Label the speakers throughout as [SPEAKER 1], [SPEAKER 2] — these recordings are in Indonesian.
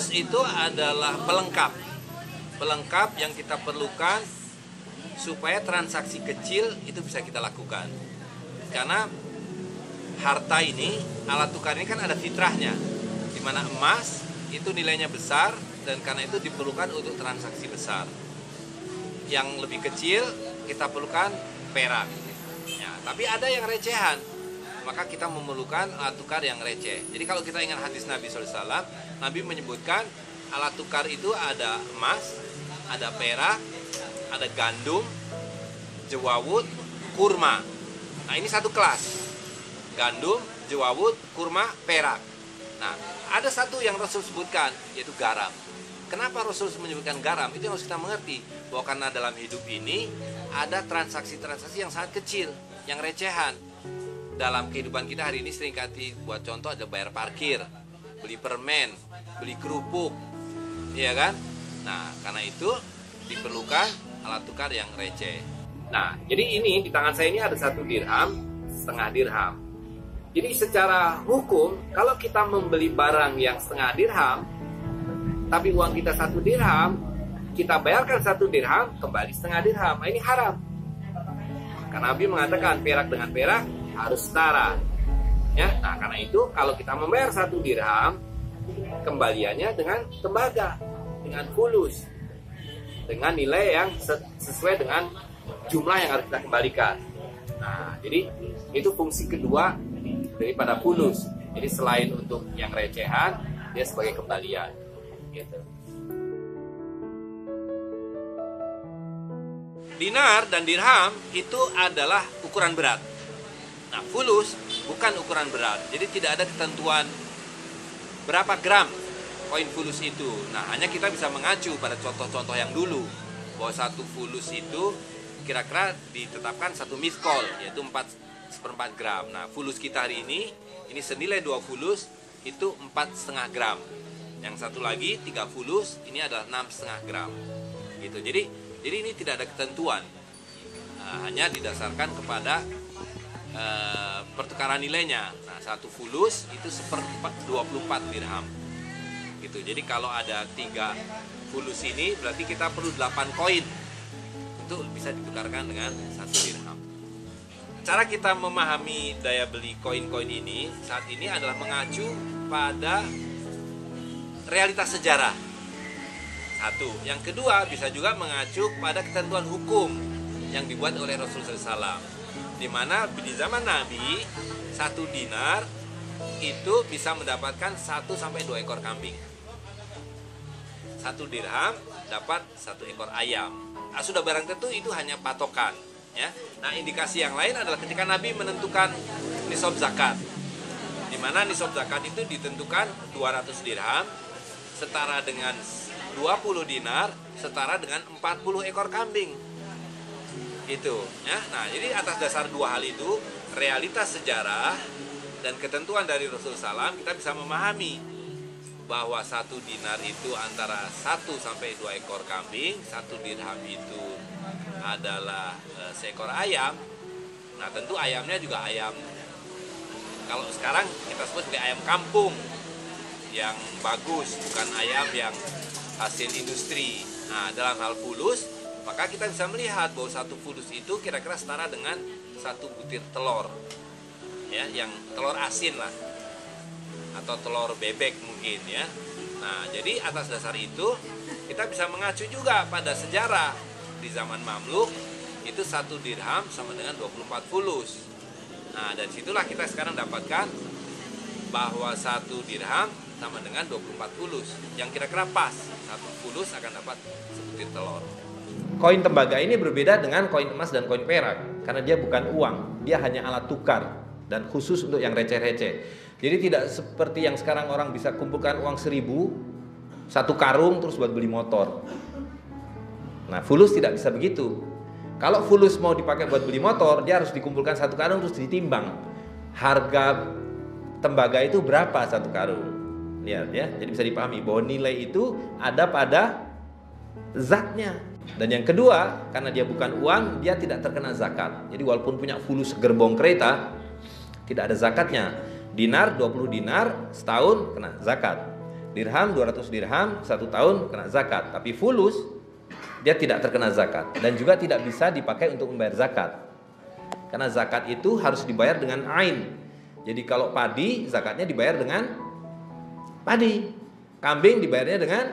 [SPEAKER 1] Fulus itu adalah pelengkap. Pelengkap yang kita perlukan supaya transaksi kecil itu bisa kita lakukan. Karena harta ini, alat tukar ini kan ada fitrahnya, di mana emas itu nilainya besar dan karena itu diperlukan untuk transaksi besar. Yang lebih kecil kita perlukan perak. Ya, tapi ada yang recehan, maka kita memerlukan alat tukar yang receh. Jadi kalau kita ingat hadis Nabi SAW, Nabi menyebutkan alat tukar itu ada emas, ada perak, ada gandum, jewawut, kurma. Nah ini satu kelas. Gandum, jewawut, kurma, perak. Nah ada satu yang Rasul sebutkan, yaitu garam. Kenapa Rasul menyebutkan garam? Itu yang harus kita mengerti, bahwa karena dalam hidup ini ada transaksi-transaksi yang sangat kecil, yang recehan. Dalam kehidupan kita hari ini seringkali buat contoh ada bayar parkir, beli permen, beli kerupuk, iya kan? Nah, karena itu diperlukan alat tukar yang receh. Nah, jadi ini di tangan saya ini ada 1 dirham, setengah dirham. Jadi secara hukum, kalau kita membeli barang yang setengah dirham, tapi uang kita 1 dirham, kita bayarkan 1 dirham, kembali setengah dirham. Nah, ini haram. Karena Nabi mengatakan perak dengan perak harus setara. Ya, nah karena itu kalau kita membayar 1 dirham, kembaliannya dengan tembaga, dengan fulus, dengan nilai yang sesuai dengan jumlah yang harus kita kembalikan. Nah, jadi itu fungsi kedua daripada fulus. Jadi selain untuk yang recehan, dia sebagai kembalian. Gitu. Dinar dan dirham itu adalah ukuran berat. Nah, fulus bukan ukuran berat. Jadi tidak ada ketentuan berapa gram koin fulus itu. Nah, hanya kita bisa mengacu pada contoh-contoh yang dulu, bahwa 1 fulus itu kira-kira ditetapkan 1 miskol, yaitu 4/4 gram. Nah, fulus kita hari ini senilai 2 fulus itu 4,5 gram. Yang satu lagi 3 fulus ini adalah 6,5 gram. Gitu. Jadi ini tidak ada ketentuan. Nah, hanya didasarkan kepada pertukaran nilainya. Nah, 1 fulus itu 1/24 dirham. Gitu. Jadi kalau ada 3 fulus ini berarti kita perlu 8 koin untuk bisa ditukarkan dengan 1 dirham. Cara kita memahami daya beli koin-koin ini saat ini adalah mengacu pada realitas sejarah. 1. Yang kedua bisa juga mengacu pada ketentuan hukum yang dibuat oleh Rasulullah SAW, di mana di zaman Nabi 1 dinar itu bisa mendapatkan 1-2 ekor kambing. 1 dirham dapat 1 ekor ayam. Nah, sudah barang tentu itu hanya patokan, ya. Nah, indikasi yang lain adalah ketika Nabi menentukan nisab zakat, di mana nisab zakat itu ditentukan 200 dirham setara dengan 20 dinar setara dengan 40 ekor kambing. Itu, ya. Nah, jadi atas dasar 2 hal itu, realitas sejarah dan ketentuan dari Rasulullah SAW, kita bisa memahami bahwa 1 dinar itu antara 1-2 ekor kambing, 1 dirham itu adalah seekor ayam. Nah, tentu ayamnya juga ayam, kalau sekarang kita sebut sebagai ayam kampung yang bagus, bukan ayam yang hasil industri. Nah, dalam hal fulus, maka kita bisa melihat bahwa 1 fulus itu kira-kira setara dengan 1 butir telur, ya, yang telur asin lah, atau telur bebek mungkin, ya. Nah, jadi atas dasar itu kita bisa mengacu juga pada sejarah. Di zaman Mamluk itu 1 dirham sama dengan 24 fulus. Nah, dari situlah kita sekarang dapatkan bahwa 1 dirham sama dengan 24 fulus, yang kira-kira pas. 1 fulus akan dapat sebutir telur. Koin tembaga ini berbeda dengan koin emas dan koin perak, karena dia bukan uang, dia hanya alat tukar dan khusus untuk yang receh-receh. Jadi tidak seperti yang sekarang orang bisa kumpulkan uang 1.000, 1 karung terus buat beli motor. Nah, fulus tidak bisa begitu. Kalau fulus mau dipakai buat beli motor, dia harus dikumpulkan 1 karung terus ditimbang. Harga tembaga itu berapa 1 karung? Lihat, ya. Jadi bisa dipahami bahwa nilai itu ada pada zatnya. Dan yang kedua, karena dia bukan uang, dia tidak terkena zakat. Jadi walaupun punya fulus gerbong kereta, tidak ada zakatnya. Dinar, 20 dinar setahun kena zakat. Dirham 200 dirham 1 tahun kena zakat, tapi fulus dia tidak terkena zakat dan juga tidak bisa dipakai untuk membayar zakat. Karena zakat itu harus dibayar dengan ain. Jadi kalau padi zakatnya dibayar dengan padi. Kambing dibayarnya dengan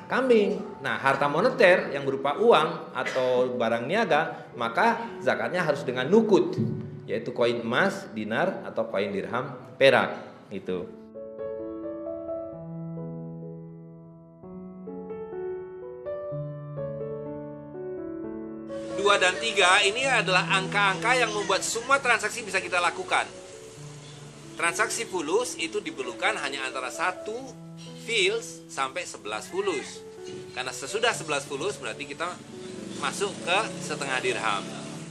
[SPEAKER 1] kambing. Nah, harta moneter yang berupa uang atau barang niaga, maka zakatnya harus dengan nukut, yaitu koin emas, dinar atau koin dirham perak. Itu. 2 dan 3 ini adalah angka-angka yang membuat semua transaksi bisa kita lakukan. Transaksi fulus itu diperlukan hanya antara 1 fils sampai 11 fulus. Karena sesudah 11 fulus berarti kita masuk ke setengah dirham,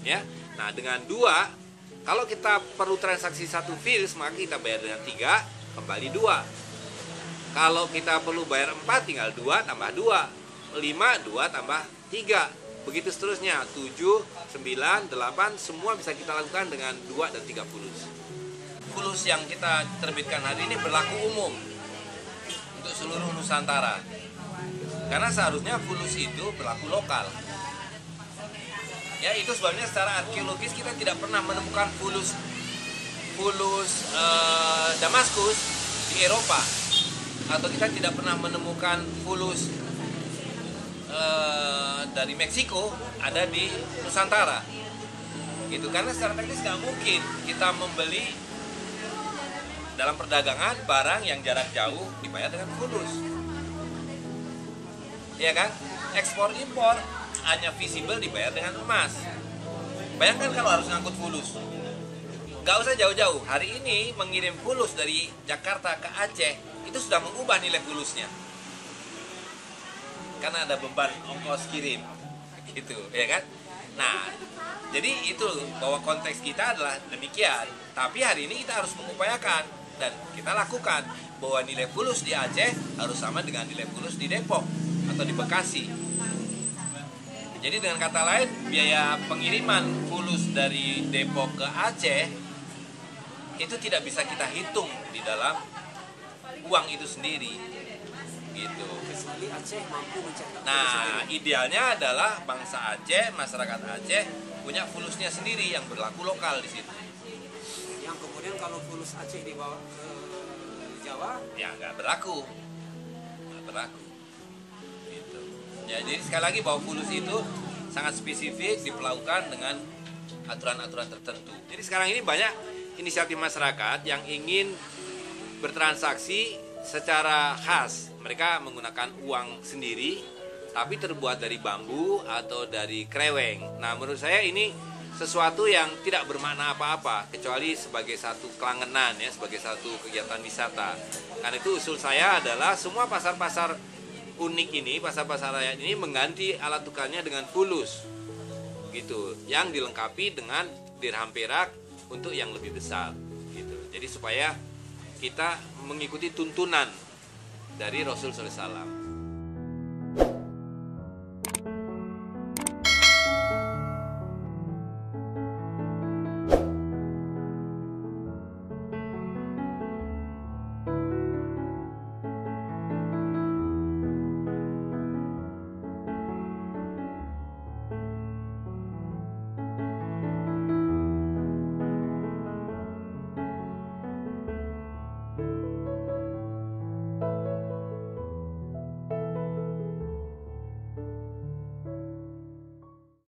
[SPEAKER 1] ya. Nah, dengan 2, kalau kita perlu transaksi 1 fils maka kita bayar dengan 3 kembali 2. Kalau kita perlu bayar 4 tinggal 2 tambah 2. 5 2 tambah 3. Begitu seterusnya, 7, 9, 8 semua bisa kita lakukan dengan 2 dan 3 fulus. Fulus yang kita terbitkan hari ini berlaku umum untuk seluruh Nusantara. Karena seharusnya fulus itu berlaku lokal. Ya, itu sebabnya secara arkeologis kita tidak pernah menemukan fulus Damaskus di Eropa, atau kita tidak pernah menemukan fulus dari Meksiko ada di Nusantara, gitu. Karena secara teknis nggak mungkin kita membeli dalam perdagangan barang yang jarak jauh dibayar dengan fulus, ya kan? Ekspor impor hanya visible dibayar dengan emas. Bayangkan kalau harus ngangkut fulus, nggak usah jauh-jauh. Hari ini mengirim fulus dari Jakarta ke Aceh itu sudah mengubah nilai fulusnya, karena ada beban ongkos kirim, gitu, ya kan? Nah, jadi itu bahwa konteks kita adalah demikian. Tapi hari ini kita harus mengupayakan dan kita lakukan bahwa nilai fulus di Aceh harus sama dengan nilai fulus di Depok atau di Bekasi. Jadi dengan kata lain, biaya pengiriman fulus dari Depok ke Aceh itu tidak bisa kita hitung di dalam uang itu sendiri, gitu. Nah, idealnya adalah bangsa Aceh, masyarakat Aceh punya fulusnya sendiri yang berlaku lokal di situ.
[SPEAKER 2] Yang kemudian kalau fulus Aceh dibawa ke Jawa,
[SPEAKER 1] ya nggak berlaku, gitu. Ya, jadi sekali lagi bahwa fulus itu sangat spesifik diperlakukan dengan aturan-aturan tertentu. Jadi sekarang ini banyak inisiatif masyarakat yang ingin bertransaksi secara khas. Mereka menggunakan uang sendiri tapi terbuat dari bambu atau dari kreweng. Nah, menurut saya ini sesuatu yang tidak bermakna apa-apa kecuali sebagai satu kelangenan, ya, sebagai satu kegiatan wisata. Karena itu usul saya adalah semua pasar-pasar unik ini, pasar-pasar rakyat ini mengganti alat tukarnya dengan fulus, gitu, yang dilengkapi dengan dirham perak untuk yang lebih besar, gitu. Jadi supaya kita mengikuti tuntunan dari Rasul SAW.